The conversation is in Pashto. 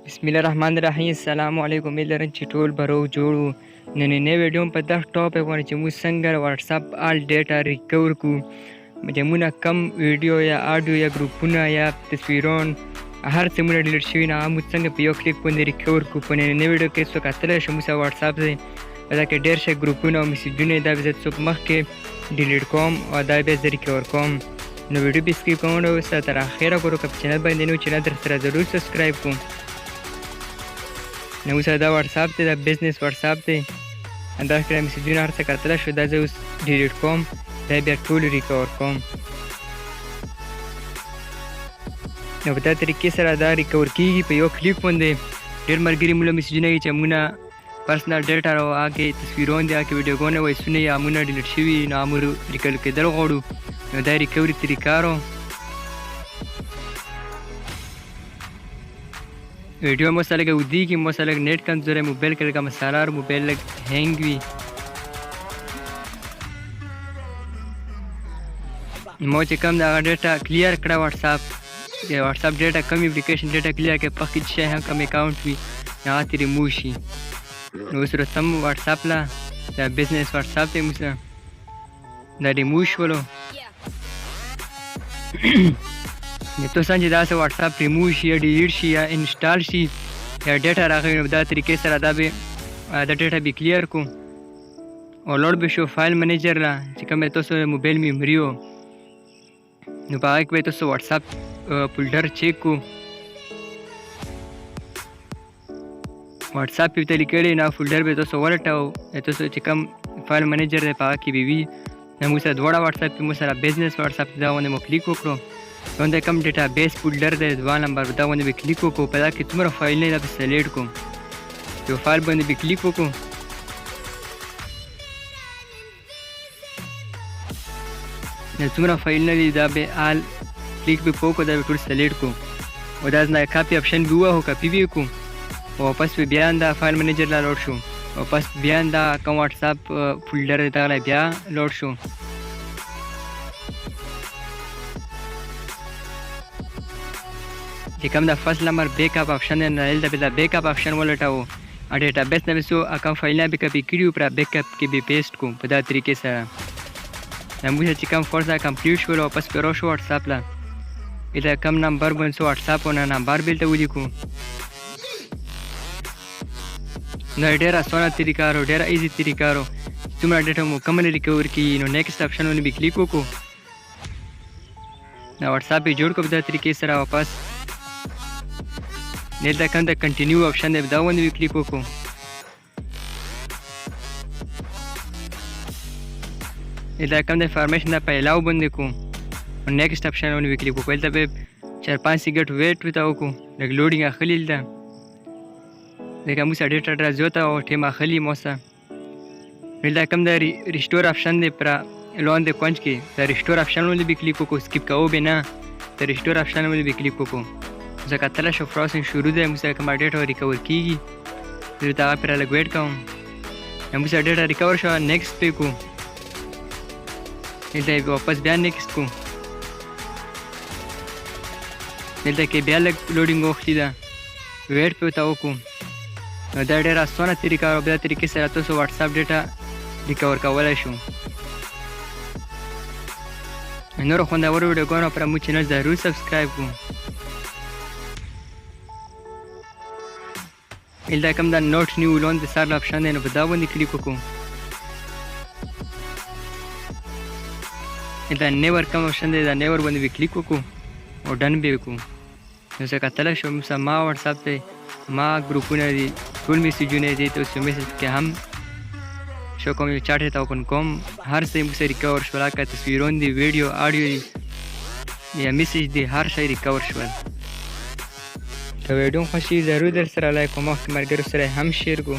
بسم الله الرحمن الرحیم. السلام علیکم. امید لرم چې ټول به روغ جوړ وو. نننی ویډیو په دغه ټاپک باندې چې موږ څنګه واټساپ آل ډیټا ریکور کړو، چې موږ کم ویډیو یا آډیو یا ګروپونه یا تصویرون هر څه موږ ډیلیټ شوي نه موږ څنګه په یو کلیک باندې ریکور کړو. په نننی ویډیو کې څوک کتلی شو موږ واټساپ دی په دا کې ډېر ښه ګروپونه او میسیجونه دا به زه څوک مخکې ډیلیټ کوم او دا بیا زه ریکور کوم. نو ویډیو به سکیپ کوم نو سره تر اخره ګورو. که په چینل باندې نو چینل در سره ضرور سبسکرایب کوم. نو اوس دا واټساپ دی، دا بزنس واټساپ دی. همداسې کله میسیجونه هر څه کتلی شو دا زه اوس ډیلیټ کوم، دا بیا ټول ریکور کوم. نو په دا طریقې سره دا ریکور کېږي په یو کلیک باندې. ډېر ملګري موږ له میسیجونه کوي چې موږ پرسنل ډیټا او هغې تصویرونه دي، هغې ویډیوګانې وایسونه یا موږ ډیلیټ شوي نو موږ ریکور کېدل غواړو. نو دا ریکوري طریقه رو ویډیو مو سره لږ ودیږي، مو سره لږ نیټ کمزوری، موبایل کې لږه مساله موبایل لږ هینګ وي. مو چې کوم د هغه ډیټا کلیر کړه واټساپ ډیټا کم اپلیکیشن ډیټا کلیر کړه، پخې شی هم کم اکاونټ وي هغه ترې ریموو شي. نو اوس رستم واټساپ له دا بزنس واټساپ دی موږ دا ریموو شولو. تو څنګه چې داسې واټساپ ریموو شي یا ډیلیټ شي یا انسټال شي یا ډیټا راغوي نو دا طریقې سره دا به دا ډیټا به کلیر کړو او لوډ به شو فایل منیجر له چې کوم تاسو موبایل میموري و نو په هغې کې به تاسو واټساپ فولډر چیک کړو. واټساپ یې ته لیکلی نو فولډر به تاسو ولټوو، تاسو چې کوم فایل منیجر دی په هغه کې به وي. نو موږ سره دواړه واټساپ کې موږ سره بزنس واټساپ دا باندې مو کلیک وکړو. دا کوم ډیټا بیس فولډر دی 2 نمبر دا باندې به کلیک وکړو. په دا کې څومره فایلونه دا به سلیکټ کړو، یو فایل باندې به کلیک وکړو. څومره فایلونه دي دا به آل کلیک به وکړو، دا به ټول سلیکټ کړو او دا نه کاپي آپشن به ووهو، کاپي به وکړو او واپس به بیا دا فایل منیجر لا لوډ شو. واپس بیا دا کوم واټساپ فولډر دی دغه بیا لوډ شو. چې کوم د فرست نمبر بیک اپ آپشن دی نو دلته به دا بیک اپ آپشن ولټوو او ډیټا بیس نه به څو کوم فایلونه به کاپي کړي وو پر بیک اپ کې به پیسټ کړو. په دا طریقې سره موږ چې کوم کورس کمپلیټ شول واپس به راشو واټساپ له دلته کوم نمبر باندې څو واټساپ نه نمبر به دلته ولیکو. نو ډېره اسانه طریقه رو، ډېره ایزي طریقه رو. څومره ډیټا مو کومه ریکور کړي نو نیکسټ آپشن باندې به کلیک وکړو. نو واټساپ یې جوړ کړو په دا طریقې سره. واپس دلته کوم د کنټینیو آپشن دی دا باندې به کلیک وکړو. دلته کوم د انفارمیشن دا په الاو باندې کړو او نیکسټ آپشن باندې به کلیک وکړو. دلته به 4-5 سیکنډ ویټ ورته وکړو، لږ لوډینګ اخلي. دلته ځکه موږ سره ډیټا ډېره زیاته او ټایم اخلي مو سره. دلته کوم د ریسټور آپشن دی پر لاندې کونج کې د ریسټور آپشن باندې به کلیک وکړو. سکیپ کوو به نه، د ریسټور آپشن باندې به کلیک وکړو. زه کتلی شو پروسس شروع دی، موږ سره کومه ډیټا ریکور کېږي دلته هغه پرې لږ ویټ کوم. موږ سره ډیټا ریکور شوه، نیکسټ پې کړو. دلته یې واپس بیا نیکسټ کړو. دلته کې بیا لږ لوډینګ وختي ده، ویټ پې ورته وکړو. نو دا ډېره اسانه طریقه او په دا طریقې سره تاسو واټساپ ډیټا ریکور کولی شو. نورو خوندورو ویډیوګانو لپاره موږ چینل ضرور سبسکرایب کړو. دلته کوم دا نوټ نیو لاندې سر آپشن دی نو په دا باندې کلیک وکړو. دلته نیور کوم آپشن دی دا نیور باندې به کلیک وکړو او ډن به وکړو. نو زه کتلی شو موږ ما واټساپ دی، ما ګروپونه دي، ټول میسیجونه دي. تاسو میسیج کې هم شو کوم یو چاټ ته اوپن کوم، هر څه موږ سره ریکور شول، که تصویرونه دي، ویډیو آډیو دي یا میسیج دي، هر شی ریکور شول. که ویډیو خوښ شي ضرور در سره لایک او مخکې ملګرو سره هم شیر کړو.